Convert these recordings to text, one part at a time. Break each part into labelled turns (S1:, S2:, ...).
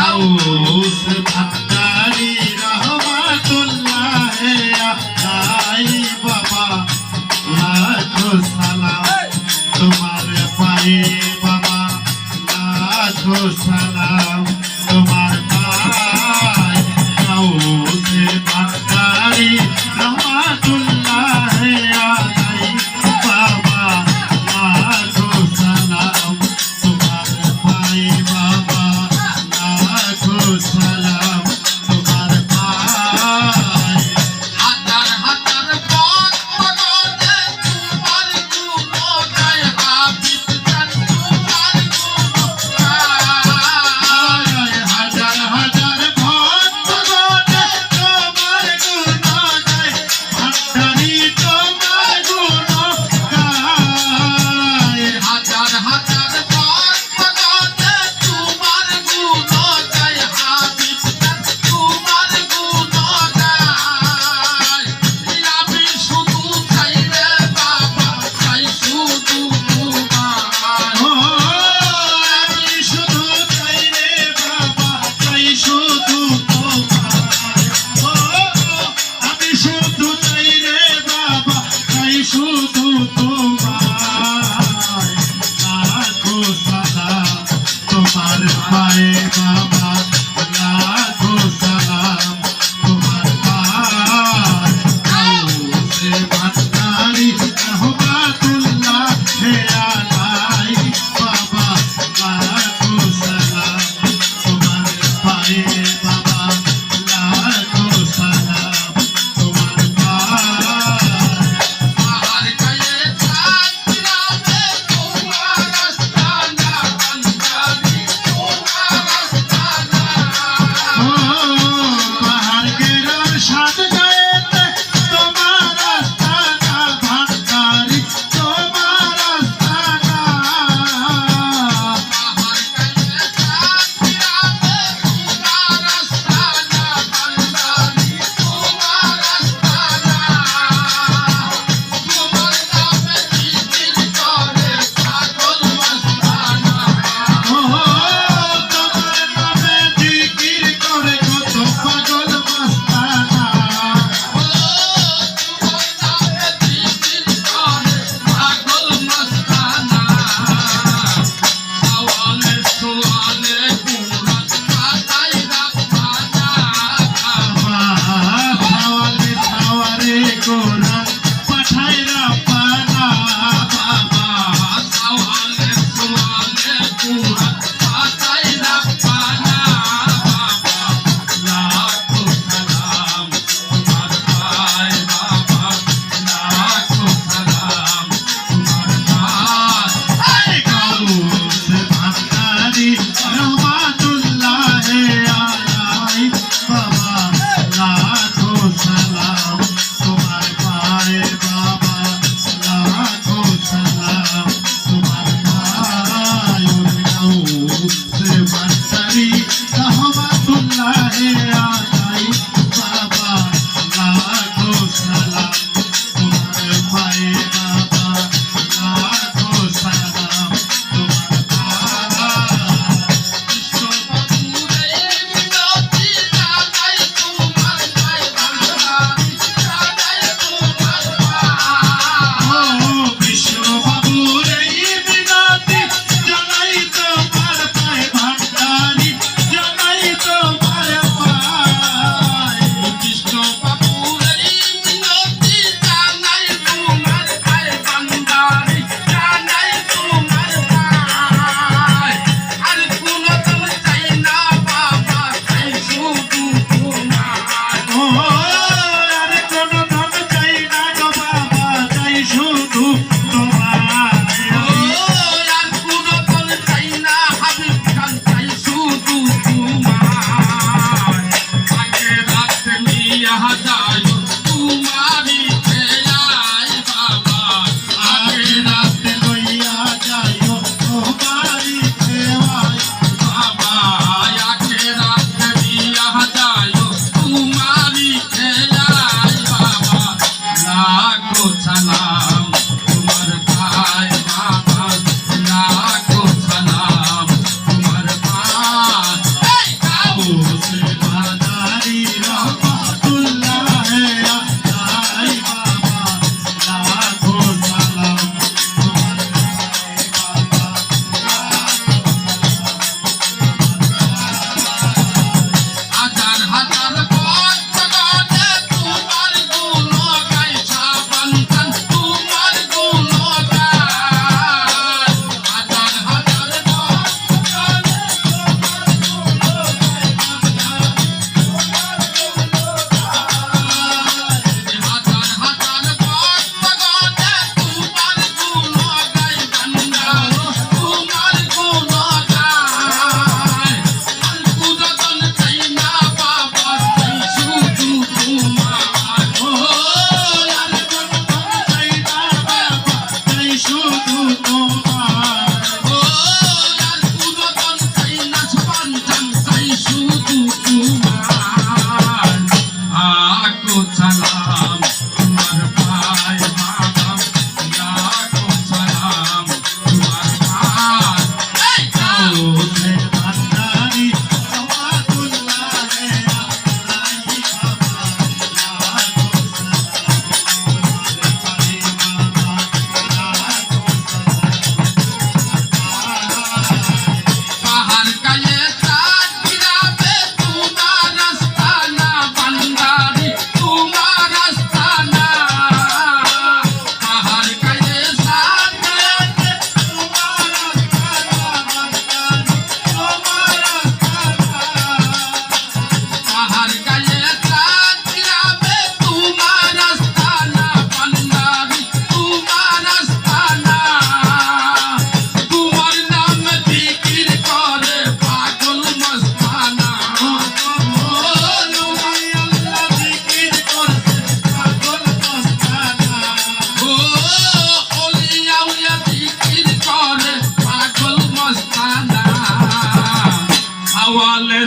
S1: Gauss Bhandari রহমাতুল্লাহ আলাইহি বাবা লাখো সালাম তোমার পায়ে বাবা লাখো সালাম তোমার পায়ে গাউস ভান্ডারী রহমাতুল্লাহ আলাইহি বাবা লাখো সালাম তোমার পায়ে বাবা লাখো সালাম তোমার পায়ে
S2: হাজার হাজার পথ পদে তোমার গুণ গায় হাবিব জান তোমার গুণ গায়
S1: হাজার হাজার ভক্ত গণে তোমার গুণ গায় ভান্ডারী তোমার গুণ গায়
S2: হাজার হাজার পথ পদে তোমার গুণ গায় হাবিব জান তোমার গুণ গায় আমি শুধু চাই রে বাবা চাই শুধু তোমার
S1: ও আমি শুধু চাই রে বাবা চাই শুধু তোমার ও আমি শুধু চাই রে বাবা চাই শুধু তোমার লাখো সালাম তোমার পায়ে বাবা লাখো সালাম তোমার পায়ে গাউসে ভান্ডারী রহমাতুল্লাহ আলাইহি বাবা লাখো সালাম তোমার পায়ে বাবা লাখো সালাম তোমার পায়ে
S2: আর গায়ে চাঁদরাবে তোমার আস্তানা বান্দারি তোমার আস্তানা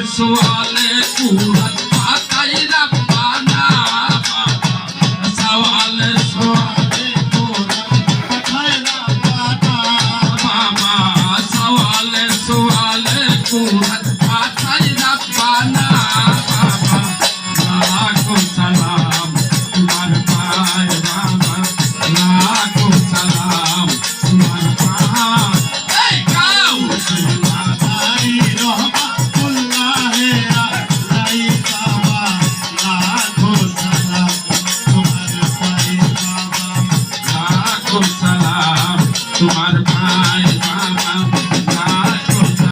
S2: সোয়ালে কুরাত